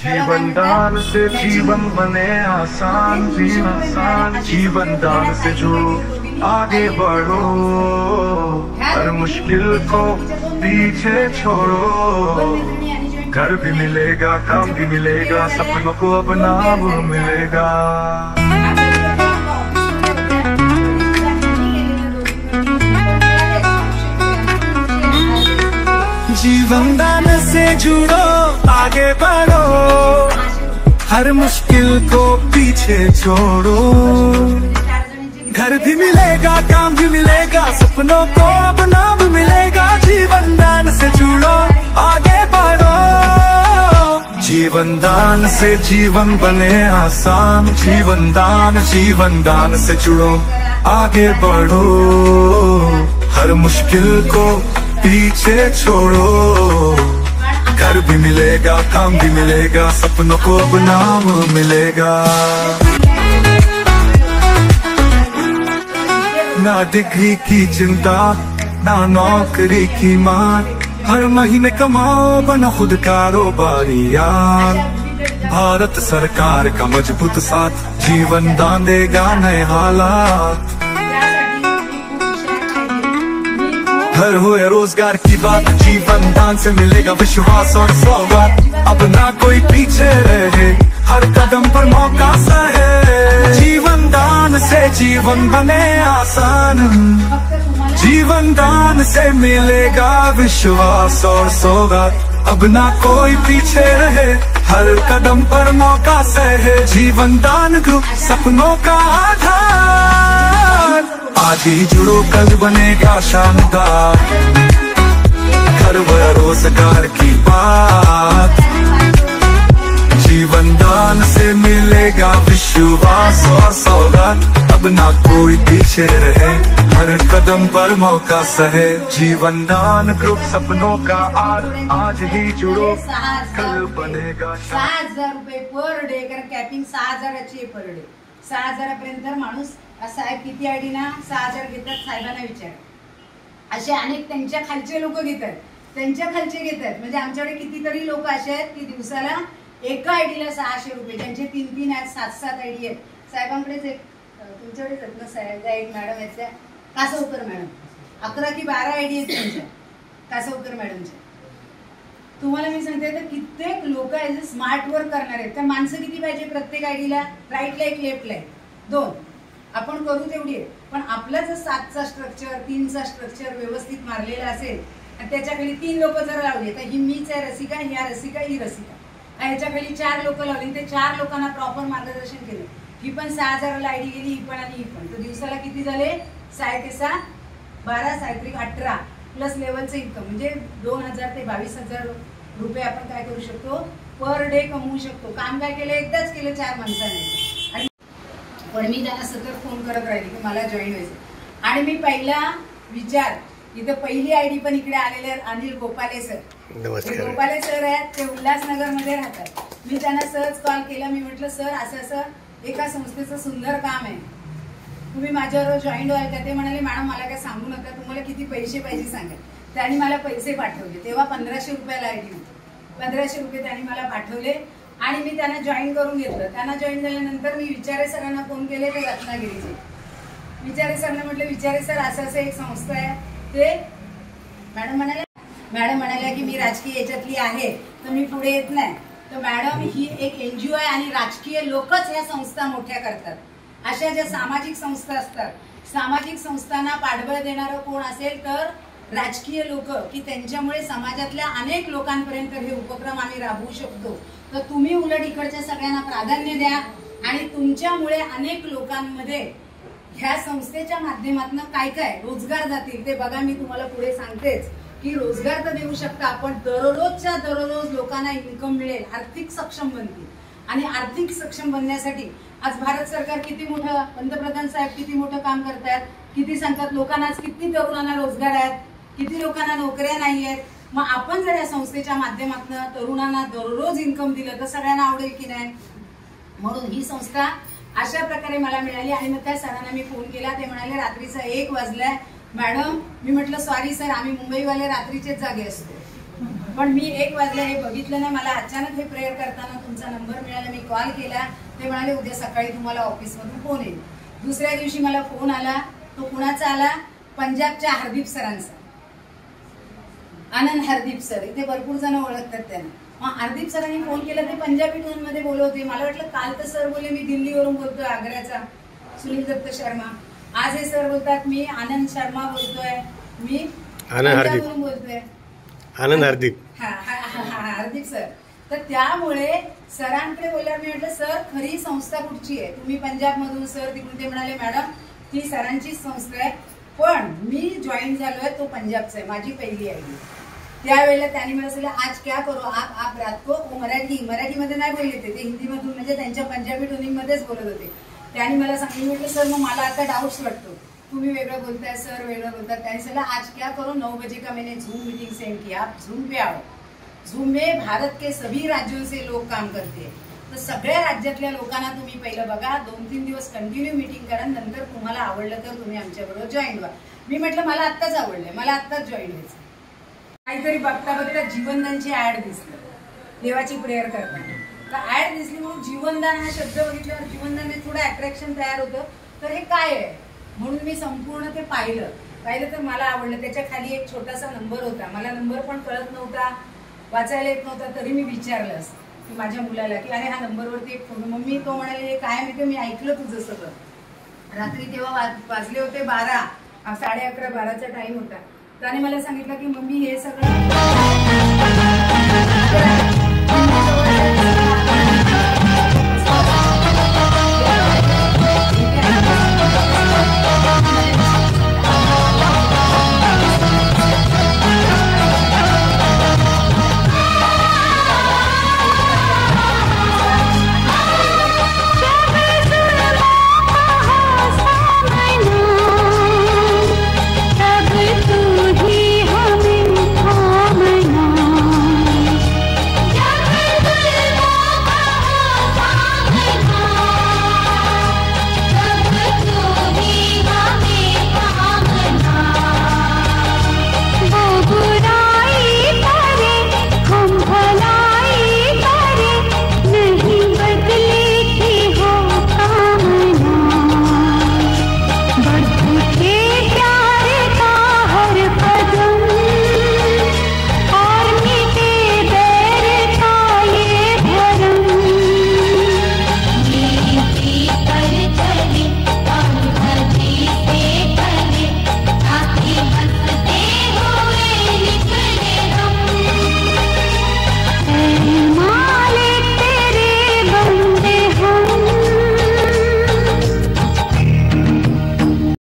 जीवन दान से जीवन बने आसान, जीवन दान से जो आगे बढ़ो, हर मुश्किल को पीछे छोड़ो। घर भी मिलेगा, काम भी मिलेगा, सपनों को अपना वो मिलेगा। जीवन दान से जुड़ो, आगे बढ़ो, हर मुश्किल को पीछे छोड़ो। घर भी मिलेगा, काम भी मिलेगा, सपनों को अपना भी मिलेगा। जीवन दान से जुड़ो, आगे बढ़ो, जीवन दान से जीवन बने आसान। जीवन दान से जुड़ो, आगे बढ़ो, हर मुश्किल को पीछे छोड़ो। घर भी मिलेगा, काम भी मिलेगा, सपनों को अपना मिलेगा। ना डिग्री की चिंता, ना नौकरी की मार, हर महीने कमाओ, बनो खुद कारोबारी यार। भारत सरकार का मजबूत साथ, जीवन दान देगा नए हालात। घर हो या रोजगार की बात, जीवन दान से मिलेगा विश्वास और सौगात। अब ना कोई पीछे रहे, हर कदम पर मौका सहे। जीवन दान से जीवन बने आसान, जीवन दान से मिलेगा विश्वास और सौगात। अब ना कोई पीछे रहे, हर कदम पर मौका सहे। जीवन दान ग्रुप सपनों का आधार। आज ही जुड़ो, कल बनेगा शानदार। घर व रोजगार की बात, जीवन दान से मिलेगा विश्वास और सौगात। अब ना कोई पीछे रहे, हर कदम पर मौका सहे। जीवन दान ग्रुप सपनों का आज ही जुड़ो, कल बनेगा। 6,000 रुपये पर डे, कारण कॅपिंग 6,000ची पर डे। 6,000पर्यंत माणूस साहेब किती आयडी ना 6,000 घेतात, साहेबांना विचार। असे अनेक त्यांच्या खालचे लोक घेतात, त्यांच्या खालचे घेतात। म्हणजे आमच्याकडे कितीतरी लोक असे आहेत की दिवसाला एका आयडीला 600 रुपये, ज्यांचे 3-3 आहेत, 7-7 आयडी आहेत। साहेबांकडेच एक तुमच्याकडेच आहेत ना साहेब, एक मॅडम आहेत त्या कासवकर मॅडम, 11 की 12 आयडी आहेत त्यांच्या कासवकर मॅडमच्या। तुम्हाला मी सांगते तर कित्येक लोक आहेत स्मार्ट वर्क करणार आहेत। तर माणसं किती पाहिजे प्रत्येक आयडीला? राईटला एक, लेफ्टला एक, 2 आपण करू तेवढी आहे। पण आपलं जर 7चा स्ट्रक्चर, 3चा स्ट्रक्चर व्यवस्थित मारलेला असेल आणि त्याच्याखाली 3 लोक जर लावले, तर ही मीच आहे रसिका, ह्या रसिका, ही रसिका, ह्याच्याखाली 4 लोक लावली, ते 4 लोकांना प्रॉपर मार्गदर्शन केलं, ही पण 6,000ला आयडी गेली, ही पण आणि ही पण। तर दिवसाला किती झाले? 6 × 12 18 प्लस लेवलचं इन्कम, म्हणजे 2,000 ते 22,000 रुपये आपण काय करू शकतो? पर डे कमवू शकतो। काम काय केलं? एकदाच केलं 4 माणसांनी। आणि पण मी त्यांना सतत फोन करत राहिले की मला जॉईन व्हायचं। आणि मी पहिला विचार, इथं पहिली आयडी पण इकडे आलेले आहेत, अनिल गोपाले सर। गोपाले सर आहेत, ते उल्हासनगर मध्ये राहतात। मी त्यांना सहज कॉल केला, मी म्हटलं सर असं असं एका संस्थेचं सुंदर काम आहे, तुम्ही माझ्याबरोबर जॉईन व्हाल का? ते म्हणाले मॅडम मला काय सांगू नका, तुम्हाला किती पैसे पाहिजे सांगा। त्यांनी मला पैसे पाठवले, तेव्हा 1,500 रुपयाला आयडी होती। 1,500 रुपये त्यांनी मला पाठवले आणि मी त्यांना जॉईन करून घेतलं। त्यांना जॉईन झाल्यानंतर मी विचारे सरांना फोन केले, ते रत्नागिरीचे विचारे सरला म्हटलं विचारे सर असं असं एक संस्था आहे, ते मॅडम म्हणाल्या की मी राजकीय याच्यातली आहे तर मी पुढे येत नाही। तर मॅडम ही एक NGO आहे आणि राजकीय लोकच ह्या संस्था मोठ्या करतात। अशा ज्या सामाजिक संस्था असतात, सामाजिक संस्थांना पाठबळ देणारं कोण असेल तर राजकीय लोक, की त्यांच्यामुळे समाजातल्या अनेक लोकांपर्यंत हे उपक्रम आम्ही राबवू शकतो। तर तुम्ही उलट इकडच्या सगळ्यांना प्राधान्य द्या आणि तुमच्यामुळे अनेक लोकांमध्ये ह्या संस्थेच्या माध्यमातून काय काय रोजगार जातील ते बघा। मी तुम्हाला पुढे सांगतेच की रोजगार तर देऊ शकता आपण, दररोजच्या दररोज लोकांना इन्कम मिळेल, आर्थिक सक्षम बनतील। आणि आर्थिक सक्षम बनण्यासाठी आज भारत सरकार किती मोठं, पंतप्रधान साहेब किती मोठं काम करतात, किती सांगतात लोकांना, किती तरुणांना रोजगार आहेत, किती लोकांना नोकऱ्या नाही आहेत। मग आपण जर या संस्थेच्या माध्यमातून तरुणांना दररोज इन्कम दिलं तर सगळ्यांना आवडेल की नाही? म्हणून ही संस्था अशा प्रकारे मला मिळाली। आणि मग त्या सरांना मी फोन केला, ते म्हणाले रात्रीचा 1 वाजलाय मॅडम। मी म्हटलं सॉरी सर, आम्ही मुंबईवाले रात्रीचेच जागे असतो। पण मी 1 वाजता हे बघितलं नाही. मला अचानक हे प्रेयर करताना तुमचा नंबर मिळाला, मी कॉल केला. ते म्हणाले उद्या सकाळी तुम्हाला ऑफिसमधून फोन येईल. दुसऱ्या दिवशी मला फोन आला. तो कुणाचा आला? पंजाबच्या हरदीप सरांचा, आनंद हरदीप सर. इथे भरपूर जण ओळखतात त्यांना. मग हरदीप सरांनी फोन केला. ते पंजाबी टोन मध्ये बोलवते. मला वाटलं काल तर सर बोलले मी दिल्लीवरून बोलतोय, आग्र्याचा सुनील दत्त शर्मा. आज हे सर बोलतात मी आनंद शर्मा बोलतोय, मी पंजाबवरून बोलतोय, आनंद हरदीप. हरदीप सर. तर त्यामुळे सरांकडे बोलल्यावर मी म्हटलं सर खरी संस्था कुठची आहे? तुम्ही पंजाब मधून सर तिकडून. ते म्हणाले मॅडम ती सरांचीच संस्था आहे, पण मी जॉईन झालोय तो पंजाबचा आहे, माझी पहिली आयडी. त्यावेळेला त्यांनी मला सांगितलं आज क्या करो आप रात को. मराठीमध्ये नाही बोलले ते हिंदीमधून, म्हणजे त्यांच्या पंजाबी टोनिंग मध्येच बोलत होते. त्यांनी मला सांगितलं, म्हटलं सर मग मला आता डाऊट्स वाटतो, तुम्ही वेगळं बोलताय सर वेगळं बोलतात. त्यांनी सांगितलं आज क्या करो 9 बजे का मैंने झूम मीटिंग सेंड किया, आप झूम पे आओ. झूम में भारत के सभी राज्यों से लोग काम करते हैं. तर सगळ्या राज्यातल्या लोकांना तुम्ही पहिलं बघा, 2-3 दिवस कंटिन्यू मीटिंग करा, नंतर तुम्हाला आवडलं तर तुम्ही आमच्याबरोबर जॉईन व्हा. मी म्हटलं मला आत्ताच आवडलंय, मला आत्ताच जॉईन व्हायचं. काहीतरी बघता बघता जीवनदानची ऍड दिसली, देवाची प्रेयर करताना. तर ऍड दिसली म्हणून जीवनदान हा शब्द बघितल्यावर जीवनदान थोडं अट्रॅक्शन तयार होतं. तर हे काय आहे म्हणून मी संपूर्ण ते पाहिलं तर मला आवडलं. त्याच्या खाली एक छोटासा नंबर होता. मला नंबर पण कळत नव्हता, वाचायला येत नव्हता, तरी मी विचारलं असं की माझ्या मुलाला की अरे हा नंबरवरती एक फोन. मम्मी तो म्हणाले काय माहिती, मी ऐकलं तुझं सगळं. रात्री तेव्हा वाजले होते 12, 11:30, 12चा टाइम होता. त्याने मला सांगितलं की मम्मी हे सगळं